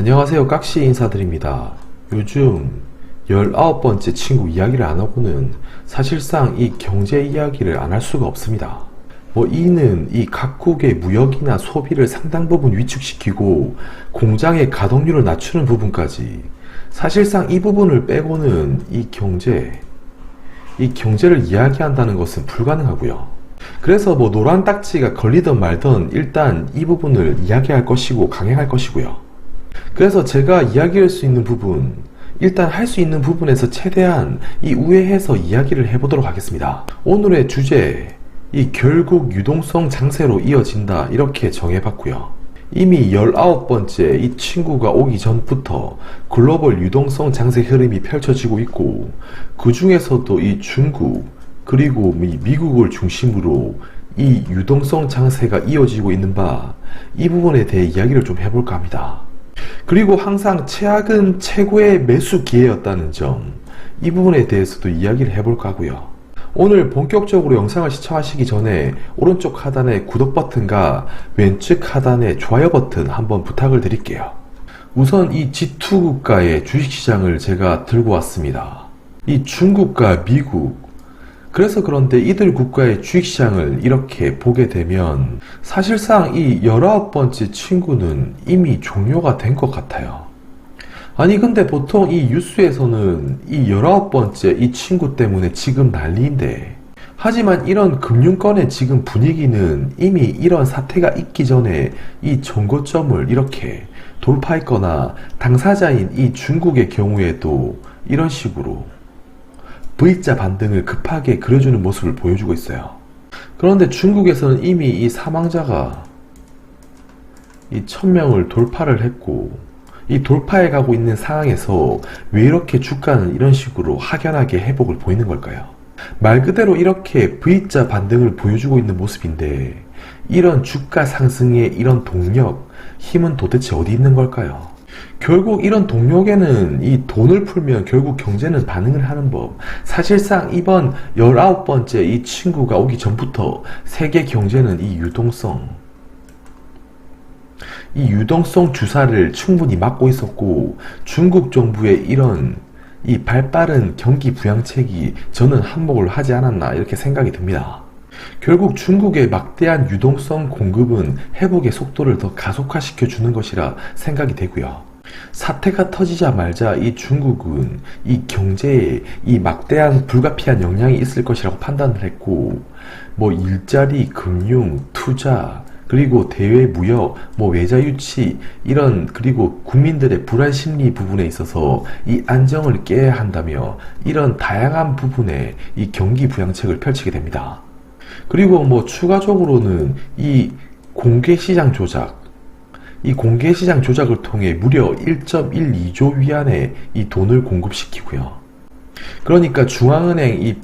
안녕하세요. 깍시 인사드립니다. 요즘 19번째 친구 이야기를 안하고는 사실상 이 경제 이야기를 안 할 수가 없습니다. 이는 이 각국의 무역이나 소비를 상당 부분 위축시키고 공장의 가동률을 낮추는 부분까지, 사실상 이 부분을 빼고는 이 경제를 이야기한다는 것은 불가능하고요. 그래서 노란 딱지가 걸리든 말든 일단 이 부분을 이야기할 것이고 강행할 것이고요. 그래서 제가 이야기할 수 있는 부분, 일단 할 수 있는 부분에서 최대한 이 우회해서 이야기를 해보도록 하겠습니다. 오늘의 주제, 이 결국 유동성 장세로 이어진다, 이렇게 정해봤고요. 이미 19번째 이 친구가 오기 전부터 글로벌 유동성 장세 흐름이 펼쳐지고 있고, 그 중에서도 이 중국 그리고 이 미국을 중심으로 이 유동성 장세가 이어지고 있는 바, 이 부분에 대해 이야기를 좀 해볼까 합니다. 그리고 항상 최악은 최고의 매수 기회였다는 점, 이 부분에 대해서도 이야기를 해볼까 하고요. 오늘 본격적으로 영상을 시청하시기 전에 오른쪽 하단의 구독 버튼과 왼쪽 하단의 좋아요 버튼 한번 부탁을 드릴게요. 우선 이 G2 국가의 주식시장을 제가 들고 왔습니다. 이 중국과 미국, 그래서 그런데 이들 국가의 주식시장을 이렇게 보게 되면 사실상 이 19번째 친구는 이미 종료가 된 것 같아요. 아니 근데 보통 이 뉴스에서는 이 19번째 이 친구 때문에 지금 난리인데, 하지만 이런 금융권의 지금 분위기는 이미 이런 사태가 있기 전에 이 정고점을 이렇게 돌파했거나, 당사자인 이 중국의 경우에도 이런 식으로 V자 반등을 급하게 그려주는 모습을 보여주고 있어요. 그런데 중국에서는 이미 이 사망자가 이 1000명을 돌파를 했고, 이 돌파해 가고 있는 상황에서 왜 이렇게 주가는 이런 식으로 확연하게 회복을 보이는 걸까요? 말 그대로 이렇게 V자 반등을 보여주고 있는 모습인데, 이런 주가 상승의 이런 동력, 힘은 도대체 어디 있는 걸까요? 결국 이런 동력에는 이 돈을 풀면 결국 경제는 반응을 하는 법. 사실상 이번 19번째 이 친구가 오기 전부터 세계 경제는 이 유동성 주사를 충분히 맞고 있었고, 중국 정부의 이런 이 발빠른 경기 부양책이 저는 한몫을 하지 않았나, 이렇게 생각이 듭니다. 결국 중국의 막대한 유동성 공급은 회복의 속도를 더 가속화시켜 주는 것이라 생각이 되고요. 사태가 터지자 말자 이 중국은 이 경제에 이 막대한 불가피한 영향이 있을 것이라고 판단을 했고, 일자리, 금융, 투자, 그리고 대외 무역, 외자 유치, 이런, 그리고 국민들의 불안 심리 부분에 있어서 이 안정을 깨야 한다며 이런 다양한 부분에 이 경기 부양책을 펼치게 됩니다. 그리고 추가적으로는 이 공개시장 조작, 이 공개시장 조작을 통해 무려 1.12조 위안의 이 돈을 공급시키고요. 그러니까 중앙은행 이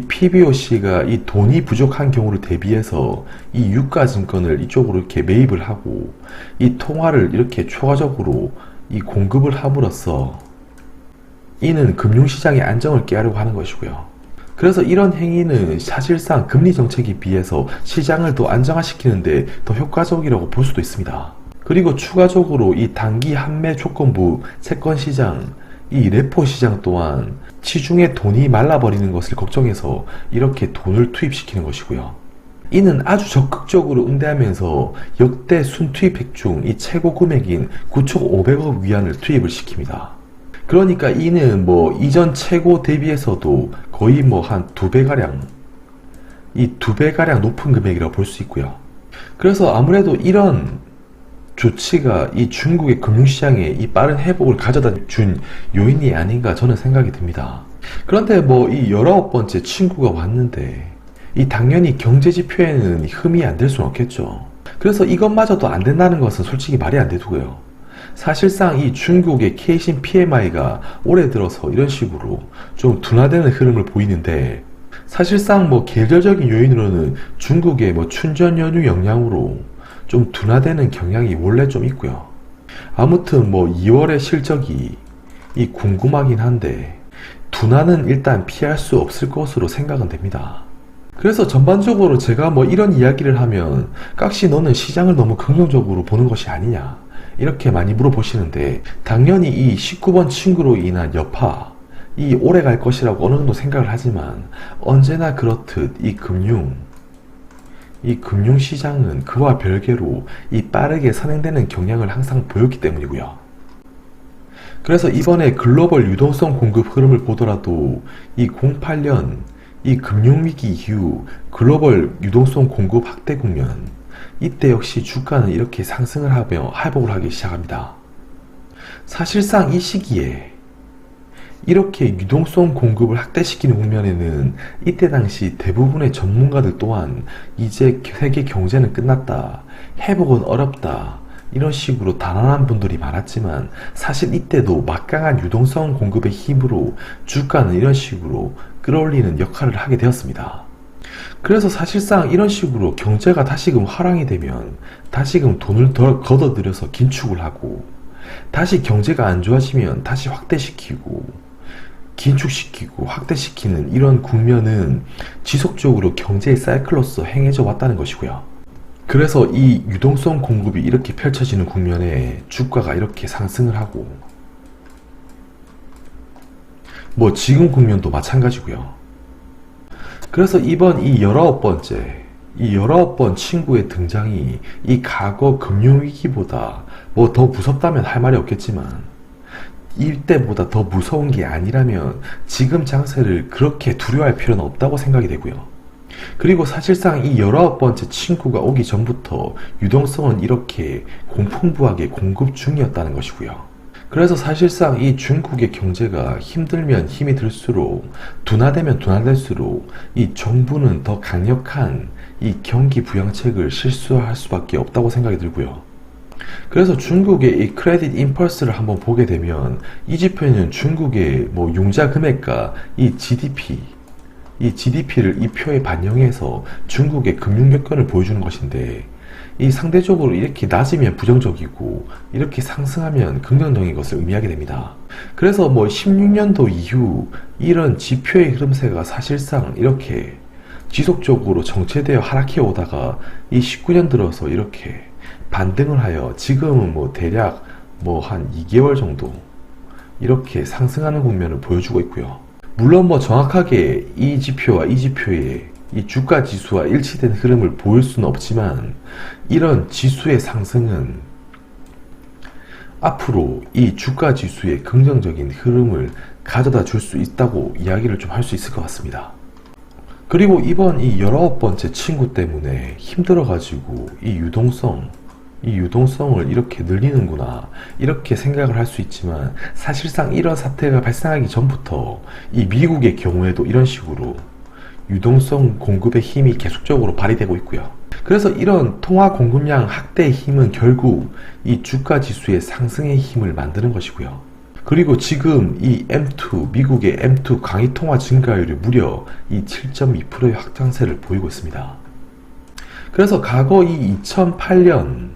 PBOC가 이 돈이 부족한 경우를 대비해서 이 유가증권을 이쪽으로 이렇게 매입을 하고, 이 통화를 이렇게 추가적으로 이 공급을 함으로써 이는 금융시장의 안정을 깨하려고 하는 것이고요. 그래서 이런 행위는 사실상 금리 정책에 비해서 시장을 더 안정화시키는데 더 효과적이라고 볼 수도 있습니다. 그리고 추가적으로 이 단기 환매 조건부 채권시장, 이 레포 시장 또한 시중에 돈이 말라버리는 것을 걱정해서 이렇게 돈을 투입시키는 것이고요. 이는 아주 적극적으로 응대하면서 역대 순투입액 중 이 최고 금액인 9,500억 위안을 투입을 시킵니다. 그러니까 이는 이전 최고 대비해서도 거의 한 2배가량, 이 2배가량 높은 금액이라고 볼 수 있고요. 그래서 아무래도 이런 조치가 이 중국의 금융시장에 이 빠른 회복을 가져다 준 요인이 아닌가 저는 생각이 듭니다. 그런데 이 19번째 친구가 왔는데, 이 당연히 경제지표에는 흠이 안 될 수는 없겠죠. 그래서 이것마저도 안 된다는 것은 솔직히 말이 안 되고요. 사실상 이 중국의 케이신 PMI가 올해 들어서 이런 식으로 좀 둔화되는 흐름을 보이는데, 사실상 계절적인 요인으로는 중국의 춘전 연휴 영향으로 좀 둔화되는 경향이 원래 좀 있고요. 아무튼 2월의 실적이 이 궁금하긴 한데, 둔화는 일단 피할 수 없을 것으로 생각은 됩니다. 그래서 전반적으로 제가 뭐 이런 이야기를 하면 깍시 너는 시장을 너무 긍정적으로 보는 것이 아니냐 이렇게 많이 물어보시는데, 당연히 이 19번 친구로 인한 여파, 이 오래 갈 것이라고 어느 정도 생각을 하지만 언제나 그렇듯 이 금융시장은 그와 별개로 이 빠르게 선행되는 경향을 항상 보였기 때문이고요. 그래서 이번에 글로벌 유동성 공급 흐름을 보더라도 이 08년 이 금융위기 이후 글로벌 유동성 공급 확대 국면, 이때 역시 주가는 이렇게 상승을 하며 회복을 하기 시작합니다. 사실상 이 시기에 이렇게 유동성 공급을 확대시키는 국면에는 이때 당시 대부분의 전문가들 또한 이제 세계 경제는 끝났다, 회복은 어렵다, 이런 식으로 단언한 분들이 많았지만, 사실 이때도 막강한 유동성 공급의 힘으로 주가는 이런 식으로 끌어올리는 역할을 하게 되었습니다. 그래서 사실상 이런 식으로 경제가 다시금 화랑이 되면 다시금 돈을 더 걷어들여서 긴축을 하고, 다시 경제가 안 좋아지면 다시 확대시키고 긴축시키고 확대시키는 이런 국면은 지속적으로 경제의 사이클로서 행해져 왔다는 것이고요. 그래서 이 유동성 공급이 이렇게 펼쳐지는 국면에 주가가 이렇게 상승을 하고, 뭐 지금 국면도 마찬가지고요. 그래서 이번 이 19번 친구의 등장이 이 과거 금융위기보다 뭐 더 무섭다면 할 말이 없겠지만, 이때보다 더 무서운 게 아니라면 지금 장세를 그렇게 두려워할 필요는 없다고 생각이 되고요. 그리고 사실상 이 19번째 친구가 오기 전부터 유동성은 이렇게 공풍부하게 공급 중이었다는 것이고요. 그래서 사실상 이 중국의 경제가 힘들면 힘이 들수록, 둔화되면 둔화될수록 이 정부는 더 강력한 이 경기 부양책을 실시할 수밖에 없다고 생각이 들고요. 그래서 중국의 이 크레딧 임펄스를 한번 보게 되면 이 지표는 중국의 뭐 융자 금액과 이 GDP를 이 표에 반영해서 중국의 금융 여건을 보여주는 것인데, 이 상대적으로 이렇게 낮으면 부정적이고 이렇게 상승하면 긍정적인 것을 의미하게 됩니다. 그래서 뭐 16년도 이후 이런 지표의 흐름세가 사실상 이렇게 지속적으로 정체되어 하락해 오다가 이 19년 들어서 이렇게 반등을 하여 지금은 뭐 대략 뭐 한 2개월 정도 이렇게 상승하는 국면을 보여주고 있고요. 물론 뭐 정확하게 이 지표와 이 지표의 이 주가 지수와 일치된 흐름을 보일 수는 없지만, 이런 지수의 상승은 앞으로 이 주가 지수의 긍정적인 흐름을 가져다 줄 수 있다고 이야기를 좀 할 수 있을 것 같습니다. 그리고 이번 이 19번째 친구 때문에 힘들어가지고 이 유동성을 이렇게 늘리는구나 이렇게 생각을 할 수 있지만, 사실상 이런 사태가 발생하기 전부터 이 미국의 경우에도 이런 식으로 유동성 공급의 힘이 계속적으로 발휘되고 있고요. 그래서 이런 통화 공급량 확대의 힘은 결국 이 주가 지수의 상승의 힘을 만드는 것이고요. 그리고 지금 이 M2, 미국의 M2 강의 통화 증가율이 무려 이 7.2%의 확장세를 보이고 있습니다. 그래서 과거 이 2008년,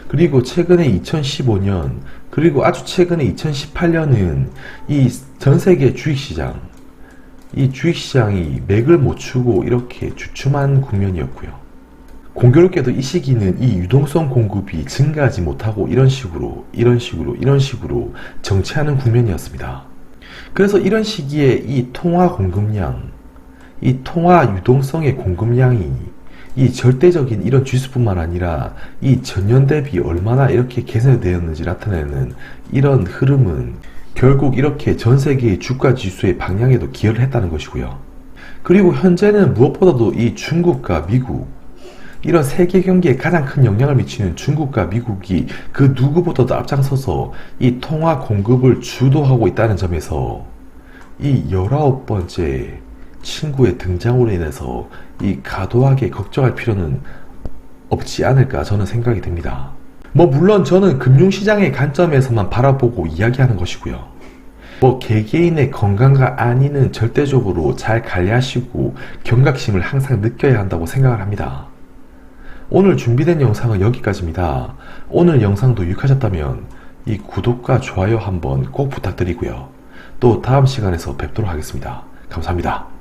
그리고 최근에 2015년, 그리고 아주 최근에 2018년은 이 전 세계 주식시장, 이 주식시장이 맥을 못 추고 이렇게 주춤한 국면이었고요. 공교롭게도 이 시기는 이 유동성 공급이 증가하지 못하고 이런 식으로 정체하는 국면이었습니다. 그래서 이런 시기에 이 통화 공급량, 이 통화 유동성의 공급량이 이 절대적인 이런 지수뿐만 아니라 이 전년 대비 얼마나 이렇게 개선되었는지 나타내는 이런 흐름은 결국 이렇게 전 세계의 주가 지수의 방향에도 기여를 했다는 것이고요. 그리고 현재는 무엇보다도 이 중국과 미국, 이런 세계 경기에 가장 큰 영향을 미치는 중국과 미국이 그 누구보다도 앞장서서 이 통화 공급을 주도하고 있다는 점에서 이 19번째 친구의 등장으로 인해서 이 과도하게 걱정할 필요는 없지 않을까 저는 생각이 듭니다. 뭐 물론 저는 금융시장의 관점에서만 바라보고 이야기하는 것이고요. 뭐 개개인의 건강과 안위는 절대적으로 잘 관리하시고 경각심을 항상 느껴야 한다고 생각을 합니다. 오늘 준비된 영상은 여기까지입니다. 오늘 영상도 유익하셨다면 이 구독과 좋아요 한번 꼭 부탁드리고요. 또 다음 시간에서 뵙도록 하겠습니다. 감사합니다.